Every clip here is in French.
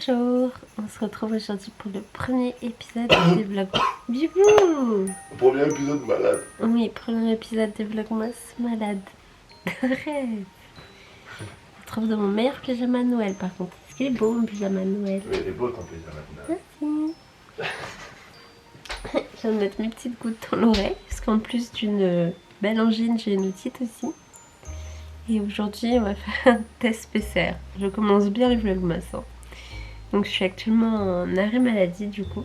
Bonjour, on se retrouve aujourd'hui pour le premier épisode des Vlogmas. Bibou. Premier épisode malade. Oui, premier épisode des Vlogmas malade. Arrête. On se retrouve dans mon meilleur pyjama de Noël par contre. Est-ce qu'il est beau mon pyjama de Noël? Oui, il est beau ton pyjama de Noël. Merci. Je viens de mettre mes petites gouttes dans l'oreille parce qu'en plus d'une belle angine, j'ai une otite aussi. Et aujourd'hui, on va faire un test PCR. Je commence bien les Vlogmas. Hein. Donc je suis actuellement en arrêt maladie du coup.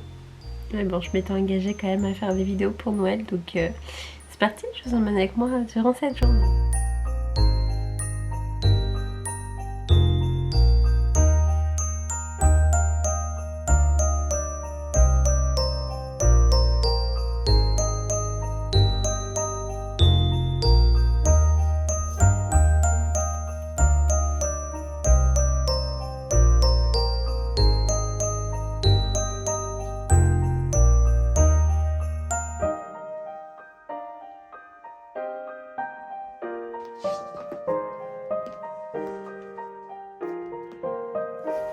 Mais bon, je m'étais engagée quand même à faire des vidéos pour Noël. Donc c'est parti, je vous emmène avec moi durant cette journée.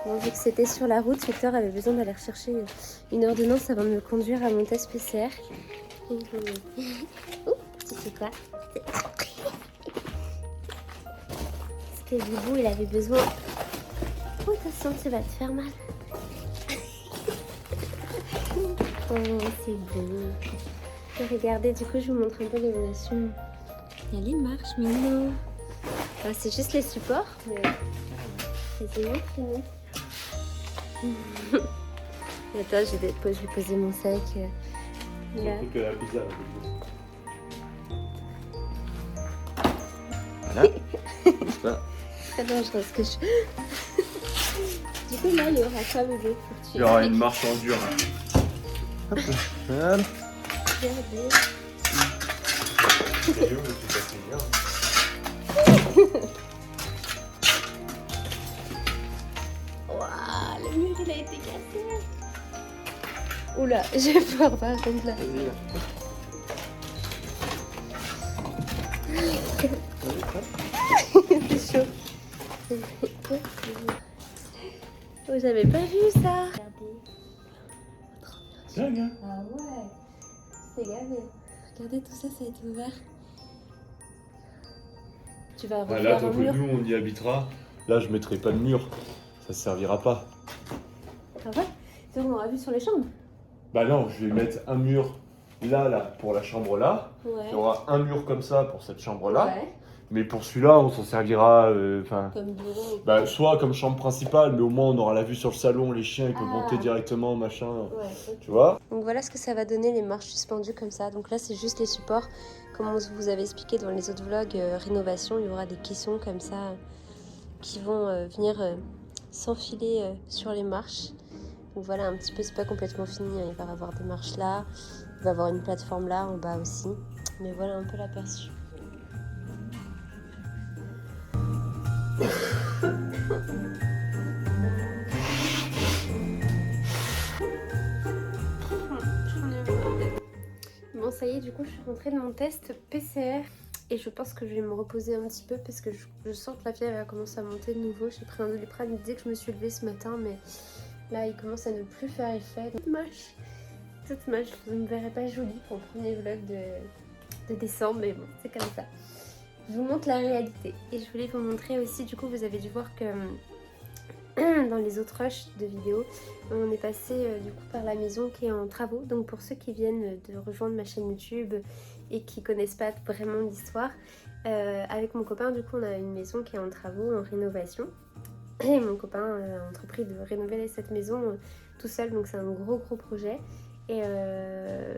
Bon, vu que c'était sur la route, Victor avait besoin d'aller rechercher une ordonnance avant de me conduire à mon test PCR. Ouh, tu sais quoi? Parce que Bibou, il avait besoin... Oh, attention, tu vas te faire mal. Oh, c'est beau. Regardez, du coup, je vous montre un peu l'évolution. Elle y marche maintenant. Enfin, c'est juste les supports, mais quasiment fini. Attends, je vais poser mon sac. Là. Que la pizza. Voilà. C'est pas. Très dangereux ce que je... Du coup, là, il y aura quoi, bébé? Il y aura une marche en dur. Hop, voilà. Regardez. Waouh, le mur, il a été cassé. Oula, j'ai peur par contre là. Vas-y, là. C'est chaud. Oh, j'avais pas vu ça. Regardez. Tiens, Ah ouais. C'est gavé. Regardez, tout ça, ça a été ouvert. Tu vas refaire là, un mur. nous, on y habitera. Là, je mettrai pas de mur. Ça servira pas. Ah ouais? C'est bon, on aura vu sur les chambres. Bah non, je vais mettre un mur là, pour la chambre là. Ouais. Il y aura un mur comme ça pour cette chambre là. Ouais. Mais pour celui-là, on s'en servira. Comme bureau. Bah, soit comme chambre principale, mais au moins on aura la vue sur le salon, les chiens ils peuvent monter directement, machin. Ouais, ok. Tu vois? Donc voilà ce que ça va donner, les marches suspendues comme ça. Donc là, c'est juste les supports. Comme on vous avait expliqué dans les autres vlogs rénovation, il y aura des caissons comme ça qui vont venir s'enfiler sur les marches. Donc voilà, un petit peu, c'est pas complètement fini. Hein. Il va y avoir des marches là, il va y avoir une plateforme là en bas aussi. Mais voilà un peu l'aperçu. Bon, ça y est, du coup, je suis rentrée de mon test PCR et je pense que je vais me reposer un petit peu parce que je sens que la fièvre va commencer à monter de nouveau. J'ai pris un Doliprane dès que je me suis levée ce matin, mais là, il commence à ne plus faire effet. Toute moche, vous ne me verrez pas jolie pour le premier vlog de décembre, mais bon, c'est comme ça. Je vous montre la réalité et je voulais vous montrer aussi, du coup, vous avez dû voir que dans les autres rushs de vidéos, on est passé du coup par la maison qui est en travaux. Donc pour ceux qui viennent de rejoindre ma chaîne YouTube et qui connaissent pas vraiment l'histoire, avec mon copain du coup on a une maison qui est en travaux, en rénovation. Et mon copain a entrepris de rénover cette maison tout seul, donc c'est un gros projet. Et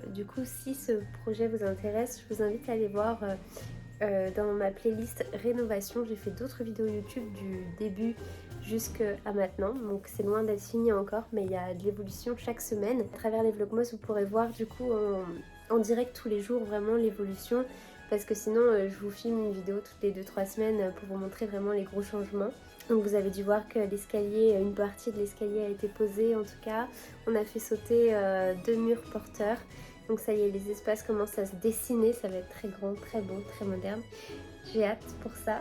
du coup si ce projet vous intéresse, je vous invite à aller voir dans ma playlist rénovation. J'ai fait d'autres vidéos YouTube du début jusqu'à maintenant, donc c'est loin d'être fini encore, mais il y a de l'évolution chaque semaine. À travers les vlogmas, vous pourrez voir du coup en direct tous les jours vraiment l'évolution, parce que sinon je vous filme une vidéo toutes les 2-3 semaines pour vous montrer vraiment les gros changements. Donc vous avez dû voir que l'escalier, une partie de l'escalier a été posée en tout cas. On a fait sauter 2 murs porteurs. Donc ça y est, les espaces commencent à se dessiner, ça va être très grand, très beau, très moderne. J'ai hâte pour ça.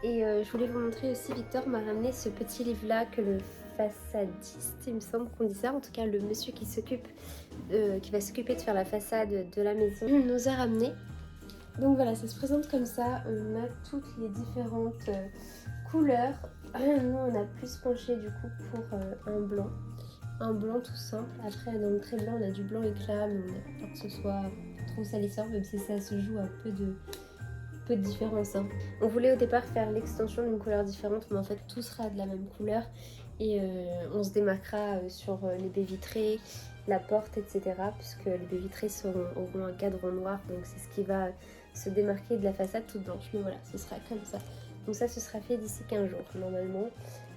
Et je voulais vous montrer aussi, Victor m'a ramené ce petit livre-là que le façadiste, il me semble qu'on dit ça, en tout cas le monsieur qui va s'occuper de faire la façade de la maison nous a ramené. Donc voilà, ça se présente comme ça, on a toutes les différentes couleurs. Nous on a plus penché du coup pour un blanc tout simple. Après dans le trait blanc on a du blanc éclat, mais on n'a pas peur que ce soit trop salissant, même si ça se joue à peu de différence. Hein. On voulait au départ faire l'extension d'une couleur différente, mais en fait tout sera de la même couleur et on se démarquera sur les baies vitrées, la porte, etc. puisque les baies vitrées auront un cadre noir, donc c'est ce qui va se démarquer de la façade toute blanche. Mais voilà, ce sera comme ça. Donc ça, ce sera fait d'ici 15 jours. Normalement,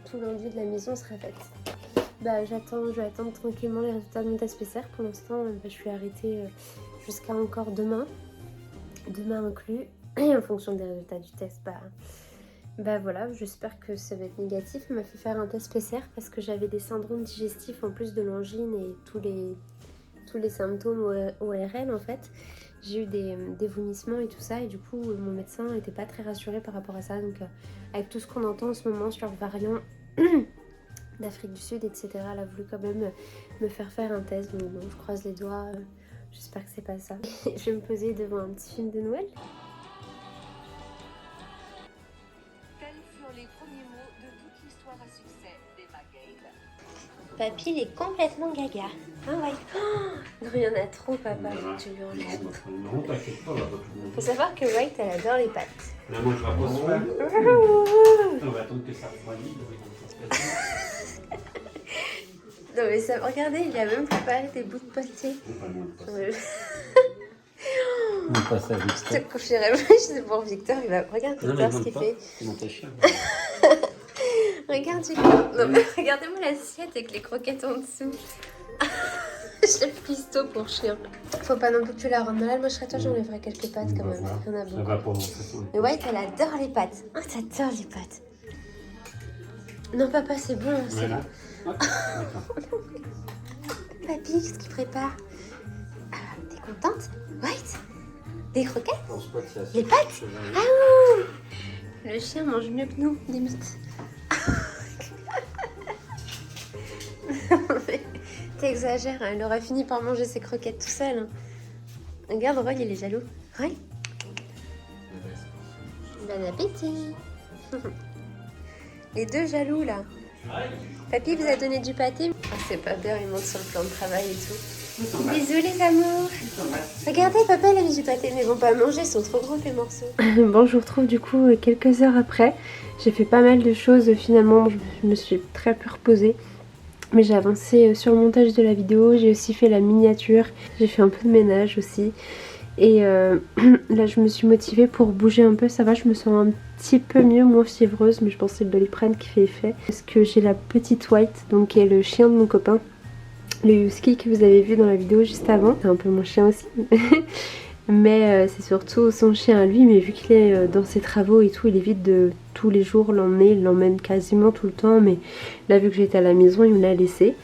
tout l'enduit de la maison sera fait. Bah, je vais attendre tranquillement les résultats de mon test PCR. Pour l'instant, je suis arrêtée jusqu'à encore demain inclus. Et en fonction des résultats du test, bah voilà, j'espère que ça va être négatif. Il m'a fait faire un test PCR parce que j'avais des syndromes digestifs en plus de l'angine et tous les symptômes ORL en fait. J'ai eu des vomissements et tout ça, et du coup mon médecin n'était pas très rassuré par rapport à ça. Donc avec tout ce qu'on entend en ce moment sur le variant d'Afrique du Sud, etc., elle a voulu quand même me faire un test. Donc bon, je croise les doigts, j'espère que c'est pas ça. Je vais me poser devant un petit film de Noël. Les premiers mots de toute l'histoire à succès d'Emma Gale. Papy, il est complètement gaga. Ah ouais. Oh non, il y en a trop, papa. Tu lui enlèves. Non, t'inquiète pas, là, tout le monde. Faut savoir que White, elle adore les pâtes. Là, moi, je vais pas se faire. On va attendre que ça refroidisse. Non mais ça, regardez, il a même préparé des bouts de pâté. On passe à Je Victor. te confierai, c'est pour Victor, il va... Regarde Victor ce qu'il fait. Comment t'es chien. Regarde Victor. Non mais regardez-moi l'assiette avec les croquettes en dessous. Chef cuistot pour chien. Faut pas non plus que tu la rendes malade, moi je serais toi, j'enlèverais quelques pâtes quand même. Il y en a Ça beaucoup. va pour mon. Mais White, elle adore les pâtes. Oh, t'adores les pâtes. Non papa, c'est bon, c'est Voilà. bon. D'accord. Papy, qu'est-ce qu'il prépare? T'es contente? White? Des croquettes? Je pense pas que ça Les pâtes? se Ah ouh! Le chien mange mieux que nous, limite. T'exagères, hein, elle aura fini par manger ses croquettes tout seul. Hein. Regarde, Roy, il est jaloux. Roy? Bon appétit. Les deux jaloux, là. Papy vous a donné du pâté? Ah, c'est pas bien, il monte sur le plan de travail et tout. Bisous les amours. Regardez, papa, il a mis du pâté, mais ils vont pas manger, ils sont trop gros les morceaux. Bon, je vous retrouve du coup quelques heures après. J'ai fait pas mal de choses, finalement, je me suis très peu reposée. Mais j'ai avancé sur le montage de la vidéo, j'ai aussi fait la miniature, j'ai fait un peu de ménage aussi. Et là je me suis motivée pour bouger un peu, ça va, je me sens un petit peu mieux, moins fiévreuse, mais je pense que c'est le Doliprane qui fait effet. Parce que j'ai la petite White, donc qui est le chien de mon copain, le husky que vous avez vu dans la vidéo juste avant. C'est un peu mon chien aussi. Mais c'est surtout son chien à lui, mais vu qu'il est dans ses travaux et tout, il évite de tous les jours l'emmener, il l'emmène quasiment tout le temps, mais là vu que j'étais à la maison, il me l'a laissé.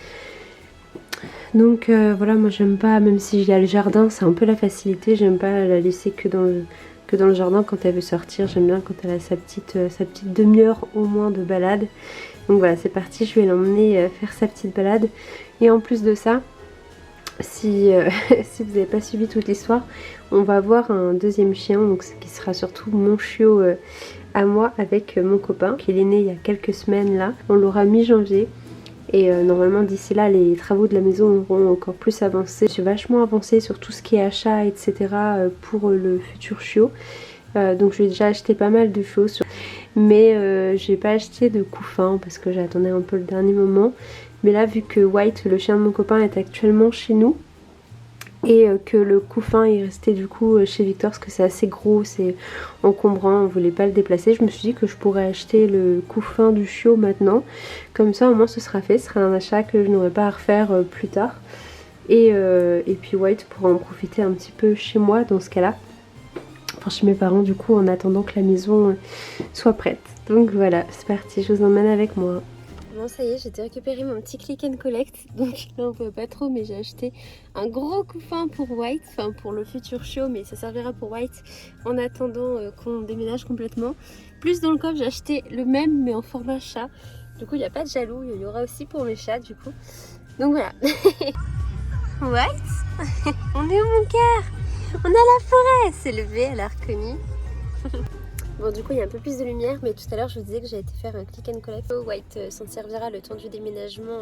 Donc voilà, moi j'aime pas, même si il y a le jardin, c'est un peu la facilité, j'aime pas la laisser que dans le jardin quand elle veut sortir, j'aime bien quand elle a sa petite demi-heure au moins de balade. Donc voilà, c'est parti, je vais l'emmener faire sa petite balade. Et en plus de ça, si vous n'avez pas suivi toute l'histoire, on va avoir un deuxième chien, donc qui sera surtout mon chiot à moi avec mon copain, qui est né il y a quelques semaines là. On l'aura mi-janvier et normalement d'ici là les travaux de la maison auront encore plus avancé. Je suis vachement avancée sur tout ce qui est achat, etc. pour le futur chiot. Donc j'ai déjà acheté pas mal de choses, mais j'ai pas acheté de couffin parce que j'attendais un peu le dernier moment. Mais là, vu que White, le chien de mon copain, est actuellement chez nous et que le couffin est resté du coup chez Victor parce que c'est assez gros, c'est encombrant, on voulait pas le déplacer, je me suis dit que je pourrais acheter le couffin du chiot maintenant. Comme ça, au moins, ce sera fait, ce sera un achat que je n'aurai pas à refaire plus tard. Et puis White pourra en profiter un petit peu chez moi dans ce cas-là. Enfin, chez mes parents du coup, en attendant que la maison soit prête. Donc voilà, c'est parti, je vous emmène avec moi. Bon, ça y est, j'ai récupéré mon petit click and collect. Donc là on voit pas trop, mais j'ai acheté un gros couffin pour White, enfin pour le futur chiot, mais ça servira pour White en attendant qu'on déménage complètement. Plus dans le coffre, j'ai acheté le même mais en format chat. Du coup, il n'y a pas de jaloux, il y aura aussi pour mes chats du coup. Donc voilà. What? On est où mon cœur? On a la forêt! C'est levé, elle a reconnu. Bon, du coup, il y a un peu plus de lumière, mais tout à l'heure, je vous disais que j'ai été faire un click and collect. White s'en servira le temps du déménagement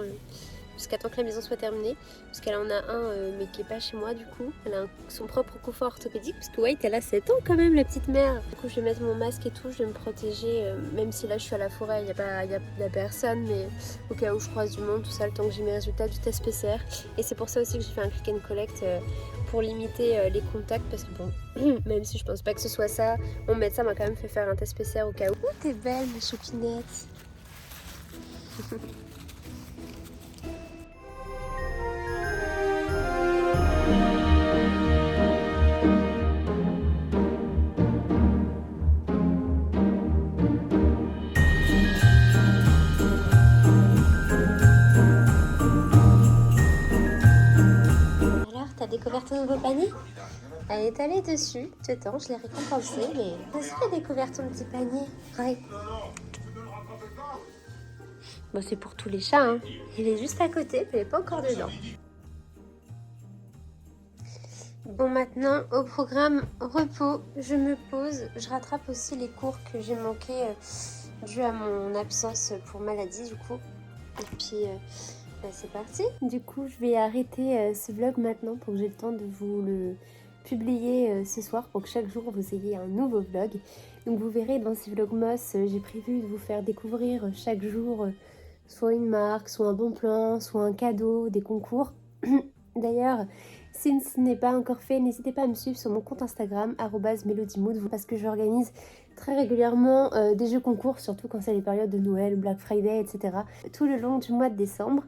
jusqu'à temps que la maison soit terminée. Parce qu'elle en a un, mais qui est pas chez moi, du coup. Elle a son propre confort orthopédique, parce que White, elle a 7 ans quand même, la petite mère. Du coup, je vais mettre mon masque et tout, je vais me protéger. Même si là, je suis à la forêt, il y a personne, mais au cas où je croise du monde, tout ça, le temps que j'ai mes résultats du test PCR. Et c'est pour ça aussi que j'ai fait un click and collect pour limiter les contacts, parce que bon, même si je pense pas que ce soit ça, mon médecin m'a quand même fait faire un test PCR au cas où. Oh, t'es belle, ma choupinette. Alors, t'as découvert ton nouveau panier? Elle est allée dessus, attends, je l'ai récompensé, mais qu'est-ce que t'as découvert ton petit panier? Ouais. Bon, c'est pour tous les chats, hein. Il est juste à côté, mais il n'est pas encore dedans. Bon, maintenant, au programme repos, je me pose. Je rattrape aussi les cours que j'ai manqués dû à mon absence pour maladie, du coup. Et puis, c'est parti. Du coup, je vais arrêter ce vlog maintenant pour que j'ai le temps de vous le publier ce soir pour que chaque jour vous ayez un nouveau vlog. Donc vous verrez dans ces vlogmas, j'ai prévu de vous faire découvrir chaque jour soit une marque, soit un bon plan, soit un cadeau, des concours. D'ailleurs, si ce n'est pas encore fait, n'hésitez pas à me suivre sur mon compte Instagram @melodymood parce que j'organise très régulièrement des jeux concours, surtout quand c'est les périodes de Noël, Black Friday, etc. tout le long du mois de décembre.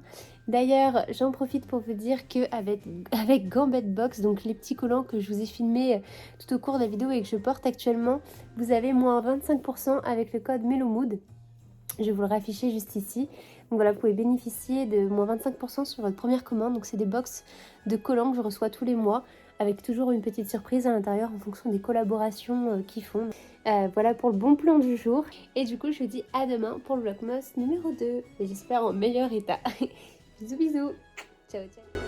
D'ailleurs, j'en profite pour vous dire qu'avec Gambet Box, donc les petits collants que je vous ai filmés tout au cours de la vidéo et que je porte actuellement, vous avez moins 25% avec le code MELOMOOD. Je vais vous le rafficher juste ici. Donc voilà, vous pouvez bénéficier de moins 25% sur votre première commande. Donc c'est des box de collants que je reçois tous les mois avec toujours une petite surprise à l'intérieur en fonction des collaborations qu'ils font. Voilà pour le bon plan du jour. Et du coup, je vous dis à demain pour le vlogmas numéro 2. Et j'espère en meilleur état. Bisous bisous. Ciao ciao.